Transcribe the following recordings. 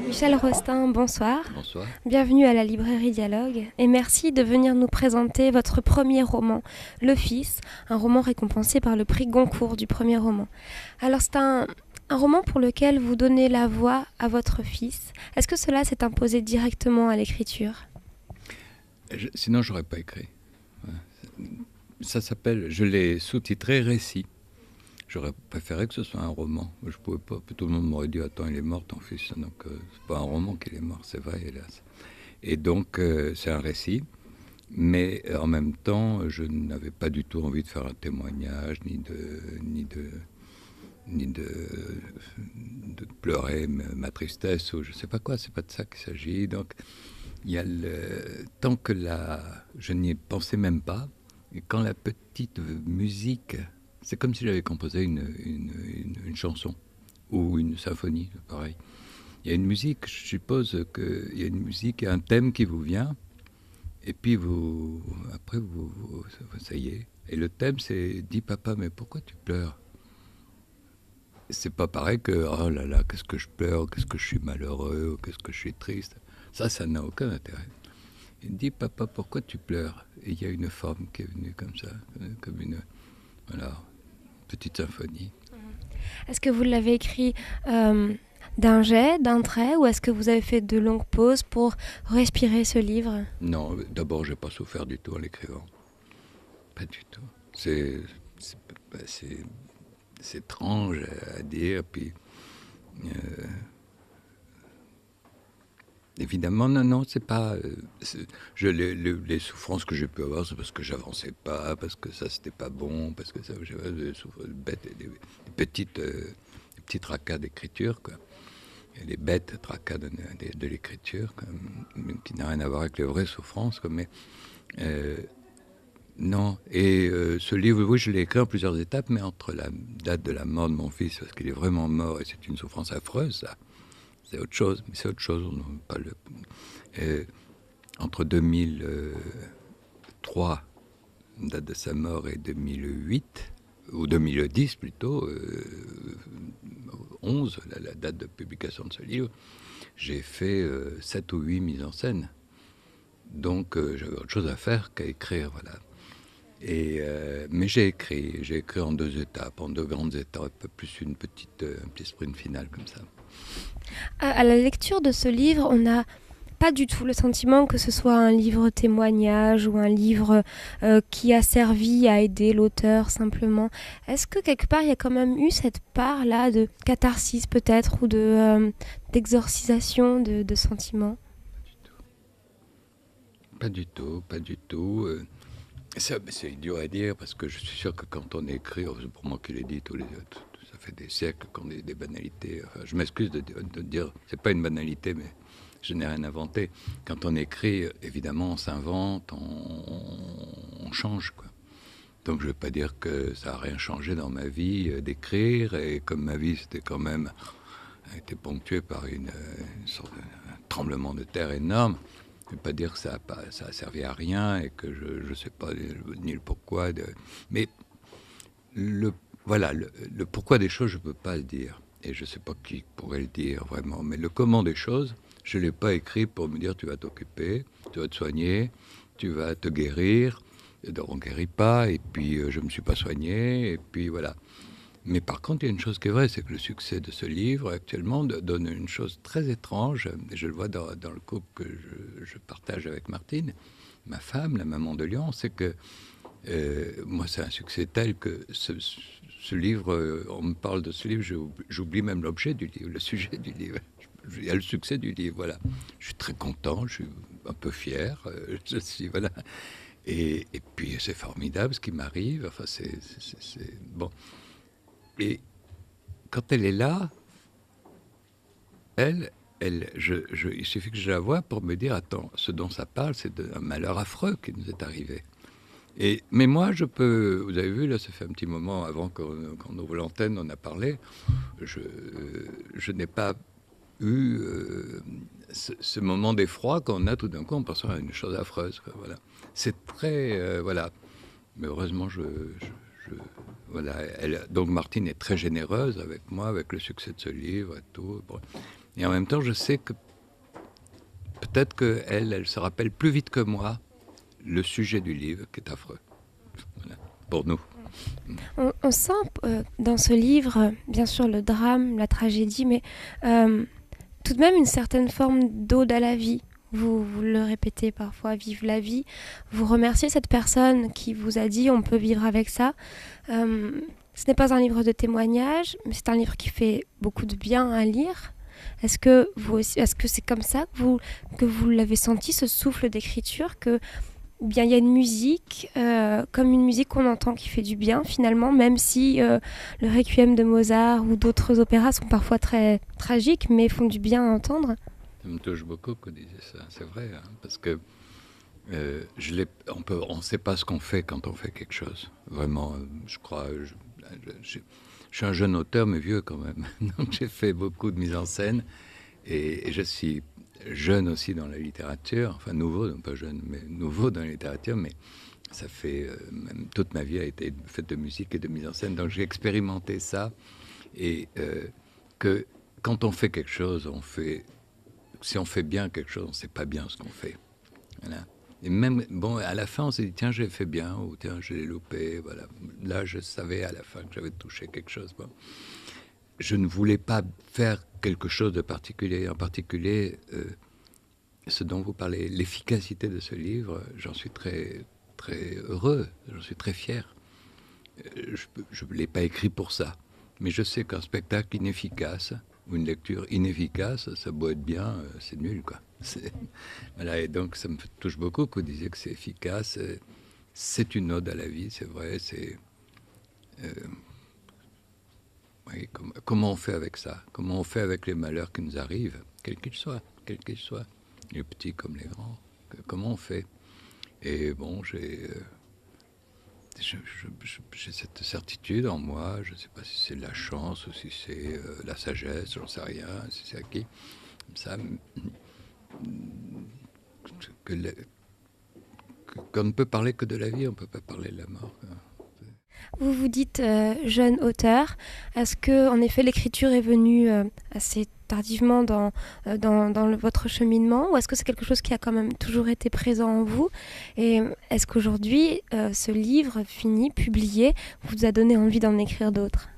Michel Rostin, bonsoir. Bonsoir. Bienvenue à la librairie Dialogue et merci de venir nous présenter votre premier roman, Le Fils, un roman récompensé par le prix Goncourt du premier roman. Alors c'est un roman pour lequel vous donnez la voix à votre fils. Est-ce que cela s'est imposé directement à l'écriture ? Sinon, j'aurais pas écrit. Ça s'appelle, je l'ai sous-titré Récit. J'aurais préféré que ce soit un roman. Je pouvais pas. Tout le monde m'aurait dit attends, il est mort ton fils. Donc c'est pas un roman qu'il est mort, c'est vrai, hélas. Et donc c'est un récit, mais en même temps, je n'avais pas du tout envie de faire un témoignage, ni de pleurer ma tristesse ou je sais pas quoi. C'est pas de ça qu'il s'agit. Donc il y a tant que je n'y pensais même pas. Et quand la petite musique, c'est comme si j'avais composé une chanson ou une symphonie, pareil. Il y a une musique, je suppose qu'il y a une musique, un thème qui vous vient, et puis après, ça y est. Et le thème, c'est « Dis papa, mais pourquoi tu pleures ?» C'est pas pareil que « Oh là là, qu'est-ce que je pleure, qu'est-ce que je suis malheureux, ou qu'est-ce que je suis triste ?» Ça n'a aucun intérêt. Il dit « Papa, pourquoi tu pleures ?» Et il y a une forme qui est venue comme ça, comme une petite symphonie. Est-ce que vous l'avez écrit d'un jet, d'un trait, ou est-ce que vous avez fait de longues pauses pour respirer ce livre ? Non, d'abord, j'ai pas souffert du tout en l'écrivant. Pas du tout. C'est étrange à dire, puis... Évidemment, non, c'est pas... les souffrances que j'ai pu avoir, c'est parce que j'avançais pas, parce que ça, c'était pas bon, parce que ça, j'avais des souffrances bêtes, des petits tracas d'écriture, quoi. Et les bêtes tracas de l'écriture, quoi, qui n'a rien à voir avec les vraies souffrances, quoi, mais... non, et ce livre, oui, je l'ai écrit en plusieurs étapes, mais entre la date de la mort de mon fils, parce qu'il est vraiment mort, et c'est une souffrance affreuse, ça. C'est autre chose, mais c'est autre chose. Entre 2003, date de sa mort, et 2008, ou 2010 plutôt, 11, la date de publication de ce livre, j'ai fait 7 ou 8 mises en scène. Donc j'avais autre chose à faire qu'à écrire, voilà. Mais j'ai écrit en 2 étapes, en 2 grandes étapes, plus un petit sprint final comme ça. À la lecture de ce livre, on n'a pas du tout le sentiment que ce soit un livre témoignage ou un livre qui a servi à aider l'auteur simplement. Est-ce que quelque part il y a quand même eu cette part-là de catharsis peut-être ou d'exorcisation de sentiments ? Pas du tout. C'est dur à dire parce que je suis sûr que quand on écrit, c'est pour moi qui l'ai dit ça fait des siècles qu'on a des banalités. Enfin, je m'excuse de dire, c'est pas une banalité, mais je n'ai rien inventé. Quand on écrit, évidemment, on s'invente, on change, quoi. Donc je ne veux pas dire que ça n'a rien changé dans ma vie d'écrire, et comme ma vie c'était quand même été ponctuée par une sorte de tremblement de terre énorme, je ne veux pas dire que ça a servi à rien et que je ne sais pas ni le pourquoi. Mais le pourquoi des choses, je ne peux pas le dire. Et je ne sais pas qui pourrait le dire vraiment. Mais le comment des choses, je ne l'ai pas écrit pour me dire tu vas t'occuper, tu vas te soigner, tu vas te guérir. Donc on ne guérit pas, et puis je ne me suis pas soigné, et puis voilà. Mais par contre, il y a une chose qui est vraie, c'est que le succès de ce livre actuellement donne une chose très étrange, et je le vois dans le couple que je partage avec Martine, ma femme, la maman de Lyon, c'est que moi c'est un succès tel que ce livre, on me parle de ce livre, j'oublie même l'objet du livre, le sujet du livre. Il y a le succès du livre, voilà. Je suis très content, je suis un peu fier, je suis, voilà. Et puis c'est formidable ce qui m'arrive, enfin c'est bon. Et quand elle est là, il suffit que je la voie pour me dire, attends, ce dont ça parle, c'est d'un malheur affreux qui nous est arrivé. Mais moi, vous avez vu, là, ça fait un petit moment avant qu'on ouvre l'antenne, on a parlé, je n'ai pas eu ce moment d'effroi qu'on a tout d'un coup, on pense à une chose affreuse. Quoi, voilà. C'est très... voilà. Mais heureusement, voilà. Donc Martine est très généreuse avec moi, avec le succès de ce livre et tout. Bon. Et en même temps, je sais que peut-être qu'elle se rappelle plus vite que moi le sujet du livre, qui est affreux. Voilà. Pour nous. On sent dans ce livre, bien sûr, le drame, la tragédie, mais tout de même une certaine forme d'ode à la vie. Vous le répétez parfois, vive la vie. Vous remerciez cette personne qui vous a dit on peut vivre avec ça. Ce n'est pas un livre de témoignages, mais c'est un livre qui fait beaucoup de bien à lire. Est-ce que c'est comme ça que vous l'avez senti, ce souffle d'écriture, que bien il y a une musique, comme une musique qu'on entend qui fait du bien finalement, même si le Requiem de Mozart ou d'autres opéras sont parfois très tragiques, mais font du bien à entendre. Ça me touche beaucoup que vous disiez ça, c'est vrai, hein, parce que on ne sait pas ce qu'on fait quand on fait quelque chose. Vraiment, je crois, je suis un jeune auteur, mais vieux quand même. Donc j'ai fait beaucoup de mise en scène, et je suis jeune aussi dans la littérature, enfin nouveau, non pas jeune, mais nouveau dans la littérature, mais ça fait, même toute ma vie a été faite de musique et de mise en scène, donc j'ai expérimenté ça, et que quand on fait quelque chose, si on fait bien quelque chose, on ne sait pas bien ce qu'on fait. Voilà. Et même, bon, à la fin, on s'est dit, tiens, j'ai fait bien, ou tiens, je l'ai loupé, voilà. Là, je savais à la fin que j'avais touché quelque chose. Bon. Je ne voulais pas faire quelque chose de particulier. En particulier, ce dont vous parlez, l'efficacité de ce livre, j'en suis très, très heureux, j'en suis très fier. Je ne l'ai pas écrit pour ça. Mais je sais qu'un spectacle inefficace, ou une lecture inefficace, ça doit être bien, c'est nul, quoi. Voilà, et donc ça me touche beaucoup que vous disiez que c'est efficace. C'est une ode à la vie, c'est vrai. Oui, comment on fait avec ça? Comment on fait avec les malheurs qui nous arrivent, quels qu'ils soient, les petits comme les grands? Comment on fait? Et bon, j'ai cette certitude en moi. Je ne sais pas si c'est de la chance ou si c'est la sagesse, j'en sais rien, si c'est acquis. Ça, qu'on ne peut parler que de la vie, on ne peut pas parler de la mort. Vous vous dites jeune auteur. Est-ce que, en effet, l'écriture est venue assez tardivement dans votre cheminement, ou est-ce que c'est quelque chose qui a quand même toujours été présent en vous? Et est-ce qu'aujourd'hui, ce livre fini, publié, vous a donné envie d'en écrire d'autres?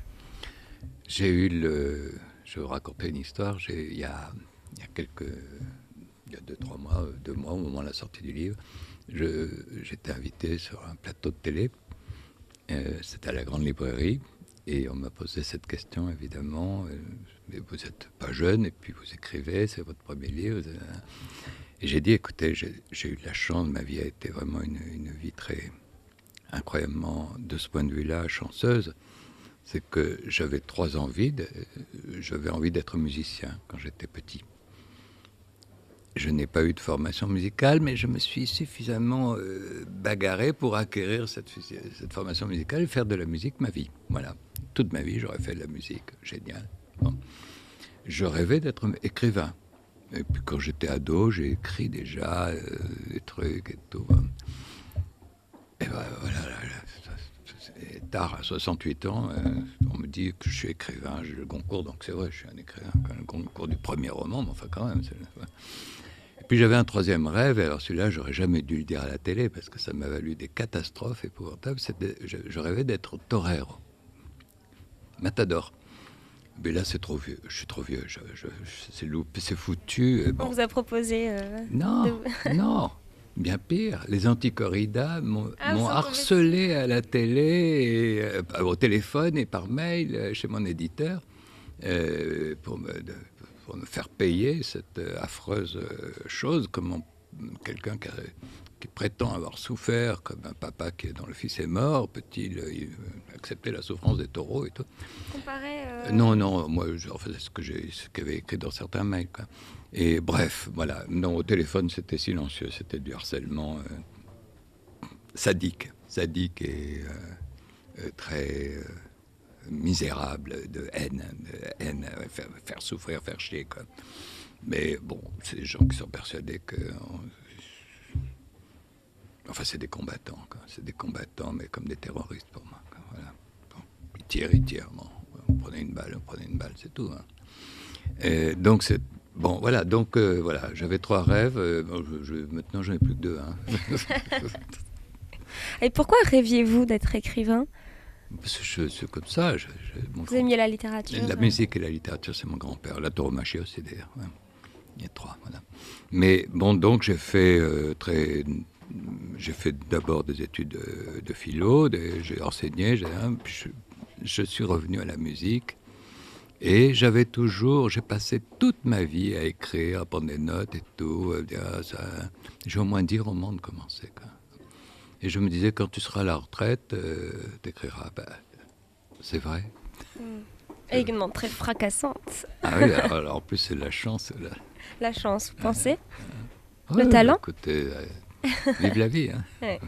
Je vais vous raconter une histoire. Il y a 2-3 mois, 2 mois au moment de la sortie du livre, j'étais invité sur un plateau de télé. C'était à la Grande Librairie, et on m'a posé cette question, évidemment. Mais vous n'êtes pas jeune, et puis vous écrivez, c'est votre premier livre. Et j'ai dit, écoutez, j'ai eu de la chance, ma vie a été vraiment une vie très incroyablement, de ce point de vue-là, chanceuse. C'est que j'avais 3 envies. J'avais envie d'être musicien quand j'étais petit. Je n'ai pas eu de formation musicale, mais je me suis suffisamment bagarré pour acquérir cette formation musicale et faire de la musique ma vie. Voilà. Toute ma vie, j'aurais fait de la musique. Génial. Bon. Je rêvais d'être écrivain. Et puis quand j'étais ado, j'ai écrit déjà des trucs et tout. Et ben voilà, tard, à 68 ans, on me dit que je suis écrivain. J'ai le Goncourt, donc c'est vrai, je suis un écrivain. Le Goncourt du premier roman, mais enfin quand même. Et puis j'avais un 3e rêve, et alors celui-là, j'aurais jamais dû le dire à la télé, parce que ça m'a valu des catastrophes épouvantables. Je rêvais d'être torero, matador. Mais là, c'est trop vieux. Je suis trop vieux. C'est foutu. Bon. On vous a proposé... Non, non. Bien pire. Les anticorridas m'ont harcelé à la télé, et, au téléphone et par mail chez mon éditeur pour me faire payer cette affreuse chose. Comment quelqu'un qui prétend avoir souffert, comme un papa dont le fils est mort, peut-il accepter la souffrance des taureaux et tout? Non, moi je faisais ce qu'il avait écrit dans certains mails, quoi. Et bref, voilà. Non, au téléphone c'était silencieux, c'était du harcèlement sadique et très misérable, de haine, faire souffrir, faire chier, quoi. Mais bon, c'est des gens qui sont persuadés que... Enfin, c'est des combattants, quoi. C'est des combattants, mais comme des terroristes pour moi, quoi. Voilà. Bon. Ils tirent. Bon, on prenait une balle, c'est tout. Hein. Et donc, c'est... Bon, voilà, donc, voilà, j'avais 3 rêves. Bon, maintenant, j'en ai plus que 2. Hein. Et pourquoi rêviez-vous d'être écrivain? Parce que c'est comme ça. Vous aimiez la littérature? La musique et la littérature, c'est mon grand-père. La tauromachie aussi, d'ailleurs. Ouais. Il y a 3, voilà. Mais bon, donc j'ai fait d'abord des études de philo, j'ai enseigné, puis je suis revenu à la musique. Et j'ai passé toute ma vie à écrire, à prendre des notes et tout. J'ai au moins 10 romans de commencer, quoi. Et je me disais, quand tu seras à la retraite, t'écriras. Ben, c'est vrai. Également très fracassante. Ah oui, alors en plus, c'est la chance. La chance, vous pensez? Ouais, Le talent? écoutez, vive la vie. Hein. Ouais.